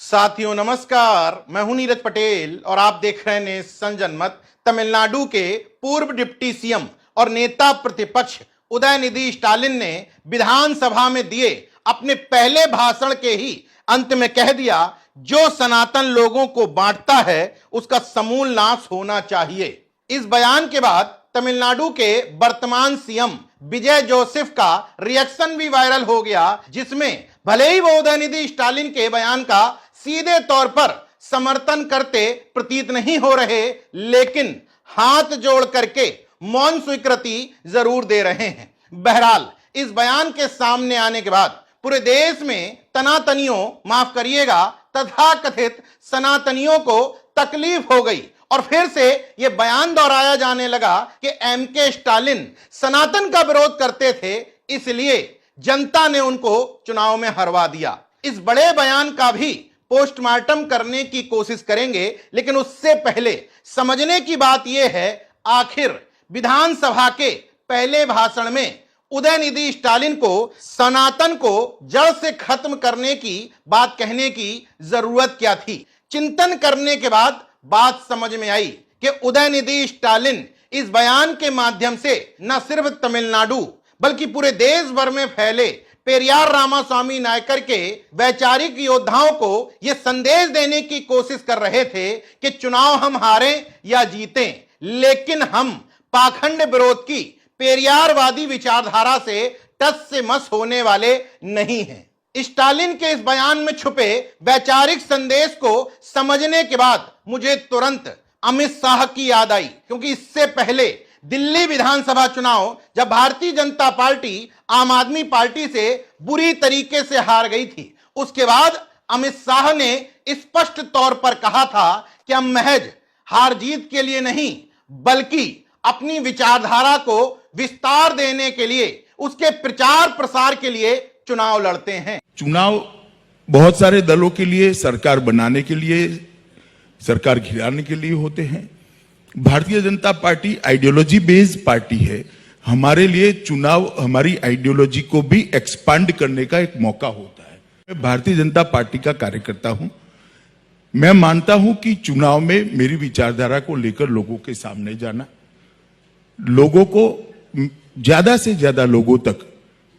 साथियों नमस्कार, मैं हूं नीरज पटेल और आप देख रहे हैं सन जनमत। तमिलनाडु के पूर्व डिप्टी सीएम और नेता प्रतिपक्ष उदयनिधि स्टालिन ने विधानसभा में दिए अपने पहले भाषण के ही अंत में कह दिया, जो सनातन लोगों को बांटता है उसका समूल नाश होना चाहिए। इस बयान के बाद तमिलनाडु के वर्तमान सीएम विजय जोसेफ का रिएक्शन भी वायरल हो गया, जिसमें भले ही वो उदयनिधि स्टालिन के बयान का सीधे तौर पर समर्थन करते प्रतीत नहीं हो रहे, लेकिन हाथ जोड़ करके मौन स्वीकृति जरूर दे रहे हैं। बहरहाल इस बयान के सामने आने के बाद पूरे देश में तनातनियों, माफ करिएगा, तथाकथित सनातनियों को तकलीफ हो गई और फिर से यह बयान दोहराया जाने लगा कि एमके स्टालिन सनातन का विरोध करते थे, इसलिए जनता ने उनको चुनाव में हरवा दिया। इस बड़े बयान का भी पोस्टमार्टम करने की कोशिश करेंगे, लेकिन उससे पहले समझने की बात यह है, आखिर विधानसभा के पहले भाषण में उदयनिधि स्टालिन को सनातन को जड़ से खत्म करने की बात कहने की जरूरत क्या थी। चिंतन करने के बाद बात समझ में आई कि उदयनिधि स्टालिन इस बयान के माध्यम से न सिर्फ तमिलनाडु बल्कि पूरे देश भर में फैले पेरियार रामास्वामी नायकर के वैचारिक योद्धाओं को यह संदेश देने की कोशिश कर रहे थे कि चुनाव हम हारें या जीतें, लेकिन हम पाखंड विरोध की पेरियारवादी विचारधारा से टस से मस होने वाले नहीं हैं। स्टालिन के इस बयान में छुपे वैचारिक संदेश को समझने के बाद मुझे तुरंत अमित शाह की याद आई, क्योंकि इससे पहले दिल्ली विधानसभा चुनाव जब भारतीय जनता पार्टी आम आदमी पार्टी से बुरी तरीके से हार गई थी, उसके बाद अमित शाह ने स्पष्ट तौर पर कहा था कि हम महज हार जीत के लिए नहीं बल्कि अपनी विचारधारा को विस्तार देने के लिए, उसके प्रचार प्रसार के लिए चुनाव लड़ते हैं। चुनाव बहुत सारे दलों के लिए, सरकार बनाने के लिए, सरकार गिराने के लिए होते हैं। Bharatiya Janata party ideology based party है। हमारे लिए चुनाव हमारी आइडियोलॉजी को भी एक्सपांड करने का एक मौका होता है। मैं भारतीय जनता पार्टी का कार्यकर्ता हूं। मैं मानता हूं कि चुनाव में मेरी विचारधारा को लेकर लोगों के सामने जाना, लोगों को ज्यादा से ज्यादा लोगों तक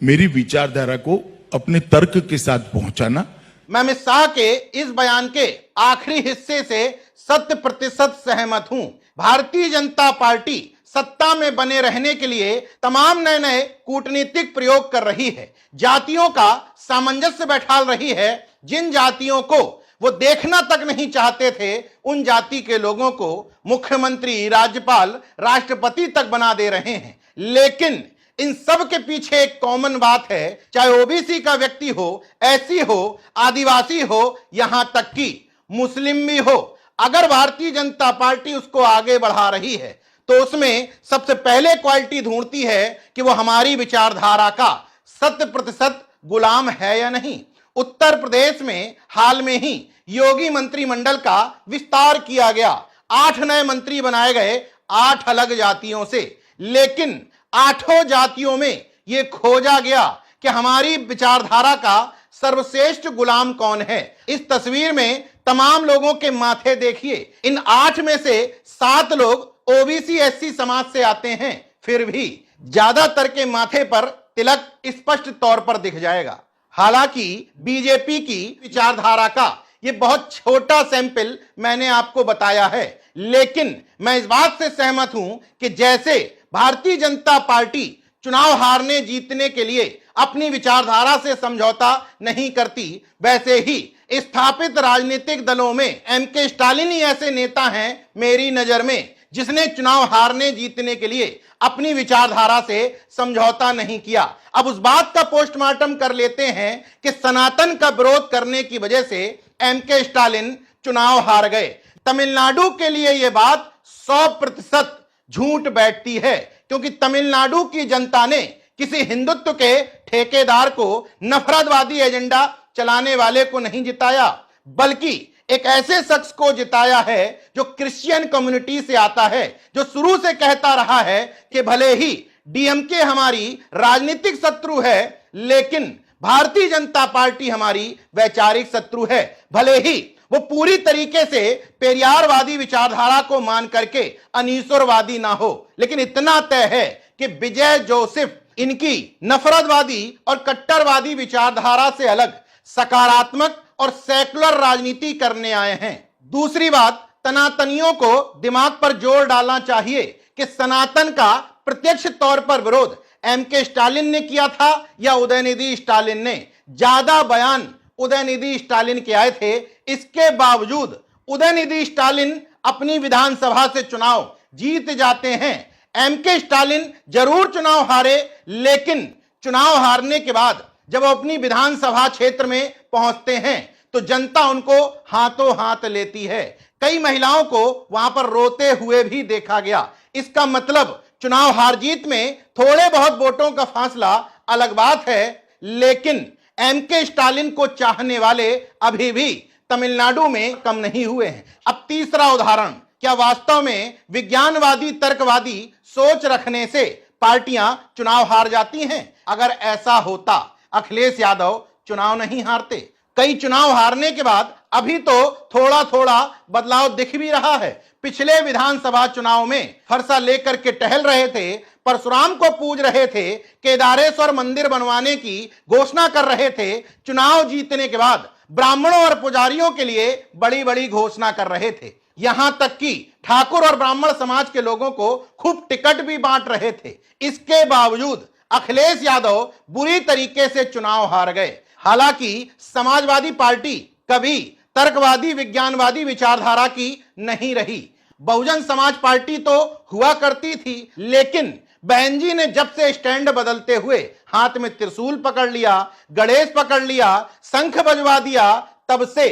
मेरी विचारधारा को अपने तर्क के साथ पहुंचाना। मैं अमित शाह के इस बयान के आखिरी हिस्से से 100% सहमत हूं। भारतीय जनता पार्टी सत्ता में बने रहने के लिए तमाम नए नए कूटनीतिक प्रयोग कर रही है, जातियों का सामंजस्य बैठा रही है। जिन जातियों को वो देखना तक नहीं चाहते थे, उन जाति के लोगों को मुख्यमंत्री, राज्यपाल, राष्ट्रपति तक बना दे रहे हैं। लेकिन इन सब के पीछे एक कॉमन बात है, चाहे ओबीसी का व्यक्ति हो, एससी हो, आदिवासी हो, यहां तक कि मुस्लिम भी हो, अगर भारतीय जनता पार्टी उसको आगे बढ़ा रही है तो उसमें सबसे पहले क्वालिटी ढूंढती है कि वो हमारी विचारधारा का 100% गुलाम है या नहीं। उत्तर प्रदेश में हाल में ही योगी मंत्रिमंडल का विस्तार किया गया, 8 नए मंत्री बनाए गए 8 अलग जातियों से, लेकिन 8 जातियों में यह खोजा गया कि हमारी विचारधारा का सर्वश्रेष्ठ गुलाम कौन है। इस तस्वीर में तमाम लोगों के माथे देखिए, इन 8 में से 7 लोग ओबीसी एससी समाज से आते हैं, फिर भी ज्यादातर के माथे पर तिलक स्पष्ट तौर पर दिख जाएगा। हालांकि बीजेपी की विचारधारा का यह बहुत छोटा सैंपल मैंने आपको बताया है, लेकिन मैं इस बात से सहमत हूं कि जैसे भारतीय जनता पार्टी चुनाव हारने जीतने के लिए अपनी विचारधारा से समझौता नहीं करती, वैसे ही स्थापित राजनीतिक दलों में एमके स्टालिन ही ऐसे नेता हैं मेरी नजर में, जिसने चुनाव हारने जीतने के लिए अपनी विचारधारा से समझौता नहीं किया। अब उस बात का पोस्टमार्टम कर लेते हैं कि सनातन का विरोध करने की वजह से एमके स्टालिन चुनाव हार गए। तमिलनाडु के लिए यह बात 100% झूठ बैठती है, क्योंकि तमिलनाडु की जनता ने किसी हिंदुत्व के ठेकेदार को, नफरतवादी एजेंडा चलाने वाले को नहीं जिताया, बल्कि एक ऐसे शख्स को जिताया है जो क्रिश्चियन कम्युनिटी से आता है, जो शुरू से कहता रहा है कि भले ही डीएमके हमारी राजनीतिक शत्रु है, लेकिन भारतीय जनता पार्टी हमारी वैचारिक शत्रु है। भले ही वो पूरी तरीके से पेरियारवादी विचारधारा को मान करके अनीश्वरवादी ना हो, लेकिन इतना तय है कि विजय जोसेफ इनकी नफरतवादी और कट्टरवादी विचारधारा से अलग सकारात्मक और सेकुलर राजनीति करने आए हैं। दूसरी बात, सनातनियों को दिमाग पर जोर डालना चाहिए कि सनातन का प्रत्यक्ष तौर पर विरोध एमके स्टालिन ने किया था या उदयनिधि स्टालिन ने। ज्यादा बयान उदयनिधि स्टालिन के आए थे, इसके बावजूद उदयनिधि स्टालिन अपनी विधानसभा से चुनाव जीत जाते हैं। एमके स्टालिन जरूर चुनाव हारे, लेकिन चुनाव हारने के बाद जब वो अपनी विधानसभा क्षेत्र में पहुंचते हैं तो जनता उनको हाथों हाथ लेती है। कई महिलाओं को वहां पर रोते हुए भी देखा गया। इसका मतलब चुनाव हार जीत में थोड़े बहुत वोटों का फासला अलग बात है, लेकिन एमके स्टालिन को चाहने वाले अभी भी तमिलनाडु में कम नहीं हुए हैं। अब तीसरा उदाहरण, क्या वास्तव में विज्ञानवादी तर्कवादी सोच रखने से पार्टियां चुनाव हार जाती हैं? अगर ऐसा होता अखिलेश यादव चुनाव नहीं हारते। कई चुनाव हारने के बाद अभी तो थोड़ा थोड़ा बदलाव दिख भी रहा है। पिछले विधानसभा चुनाव में फरसा लेकर के टहल रहे थे, परशुराम को पूज रहे थे, केदारेश्वर मंदिर बनवाने की घोषणा कर रहे थे। चुनाव जीतने के बाद ब्राह्मणों और पुजारियों के लिए बड़ी बड़ी घोषणा कर रहे थे। यहां तक कि ठाकुर और ब्राह्मण समाज के लोगों को खूब टिकट भी बांट रहे थे। इसके बावजूद अखिलेश यादव बुरी तरीके से चुनाव हार गए। हालांकि समाजवादी पार्टी कभी तर्कवादी विज्ञानवादी विचारधारा की नहीं रही। बहुजन समाज पार्टी तो हुआ करती थी, लेकिन बहन जी ने जब से स्टैंड बदलते हुए हाथ में त्रिशूल पकड़ लिया, गणेश पकड़ लिया, शंख बजवा दिया, तब से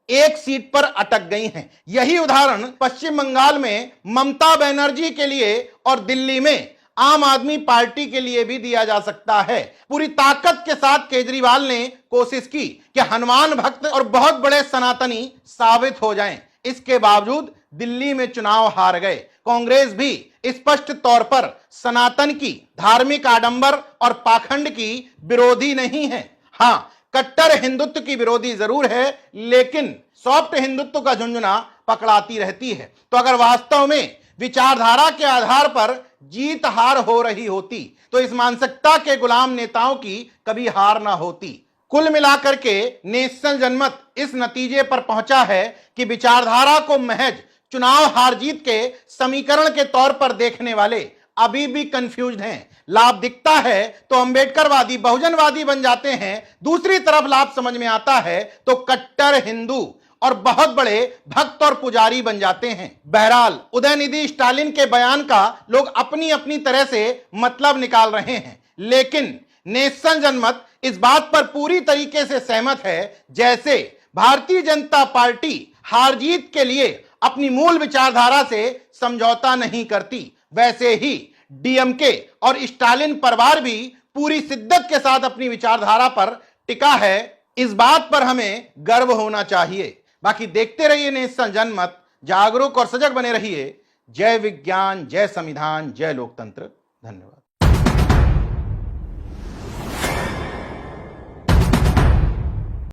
एक सीट पर अटक गई हैं। यही उदाहरण पश्चिम बंगाल में ममता बनर्जी के लिए और दिल्ली में आम आदमी पार्टी के लिए भी दिया जा सकता है। पूरी ताकत के साथ केजरीवाल ने कोशिश की कि हनुमान भक्त और बहुत बड़े सनातनी साबित हो जाएं। इसके बावजूद दिल्ली में चुनाव हार गए। कांग्रेस भी स्पष्ट तौर पर सनातन की धार्मिक आडंबर और पाखंड की विरोधी नहीं है। हां, कट्टर हिंदुत्व की विरोधी जरूर है, लेकिन सॉफ्ट हिंदुत्व का झुंझुना पकड़ाती रहती है। तो अगर वास्तव में विचारधारा के आधार पर जीत हार हो रही होती तो इस मानसिकता के गुलाम नेताओं की कभी हार ना होती। कुल मिलाकर के नेशनल जनमत इस नतीजे पर पहुंचा है कि विचारधारा को महज चुनाव हार जीत के समीकरण के तौर पर देखने वाले अभी भी कंफ्यूज्ड हैं। लाभ दिखता है तो अंबेडकरवादी बहुजनवादी बन जाते हैं, दूसरी तरफ लाभ समझ में आता है तो कट्टर हिंदू और बहुत बड़े भक्त और पुजारी बन जाते हैं। बहरहाल उदयनिधि स्टालिन के बयान का लोग अपनी अपनी तरह से मतलब निकाल रहे हैं, लेकिन नेशनल जनमत इस बात पर पूरी तरीके से सहमत है जैसे भारतीय जनता पार्टी हार जीत के लिए अपनी मूल विचारधारा से समझौता नहीं करती, वैसे ही डीएमके और स्टालिन परिवार भी पूरी शिद्दत के साथ अपनी विचारधारा पर टिका है। इस बात पर हमें गर्व होना चाहिए। बाकी देखते रहिए नेशनल जनमत, जागरूक और सजग बने रहिए। जय विज्ञान, जय संविधान, जय लोकतंत्र। धन्यवाद।